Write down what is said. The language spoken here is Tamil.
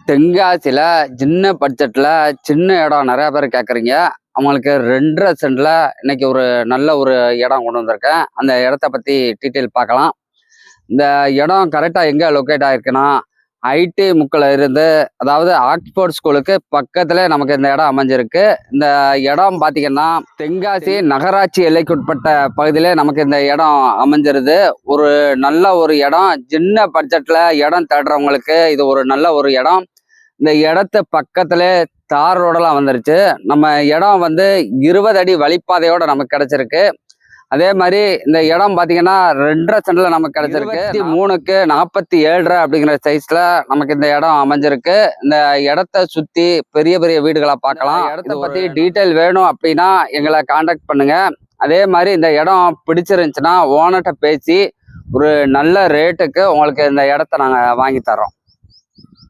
தென்காசியில் சின்ன பட்ஜெட்டில் சின்ன இடம் நிறையா பேர் கேட்குறீங்க. அவங்களுக்கு 2.5 சென்டில் இன்னைக்கு ஒரு நல்ல ஒரு இடம் கொண்டு வந்திருக்கேன். அந்த இடத்த பற்றி டீட்டெயில் பார்க்கலாம். இந்த இடம் கரெக்டாக எங்கே லொக்கேட் ஆகிருக்குன்னா, ஐடி முக்கில் இருந்து, அதாவது ஆக்ஸ்போர்ட் ஸ்கூலுக்கு பக்கத்தில் நமக்கு இந்த இடம் அமைஞ்சிருக்கு. இந்த இடம் பார்த்திங்கன்னா தென்காசி நகராட்சி எல்லைக்குட்பட்ட பகுதியிலே நமக்கு இந்த இடம் அமைஞ்சிருது. ஒரு நல்ல ஒரு இடம், சின்ன பட்ஜெட்டில் இடம் தேடுறவங்களுக்கு இது ஒரு நல்ல ஒரு இடம். இந்த இடத்து பக்கத்துல தார் ரோடெல்லாம் வந்துருச்சு. நம்ம இடம் 20 அடி வழிப்பாதையோட நமக்கு கிடைச்சிருக்கு. அதே மாதிரி இந்த இடம் பார்த்தீங்கன்னா 2.5 சென்டில் நமக்கு கிடைச்சிருக்கு. 3க்கு 47 அப்படிங்கிற சைஸ்ல நமக்கு இந்த இடம் அமைஞ்சிருக்கு. இந்த இடத்த சுத்தி பெரிய பெரிய வீடுகளை பார்க்கலாம். இடத்த பத்தி டீட்டெயில் வேணும் அப்படின்னா எங்களை கான்டாக்ட் பண்ணுங்க. அதே மாதிரி இந்த இடம் பிடிச்சிருந்துச்சுன்னா ஓனர்கிட்ட பேசி ஒரு நல்ல ரேட்டுக்கு உங்களுக்கு இந்த இடத்த நாங்கள் வாங்கி தரோம்.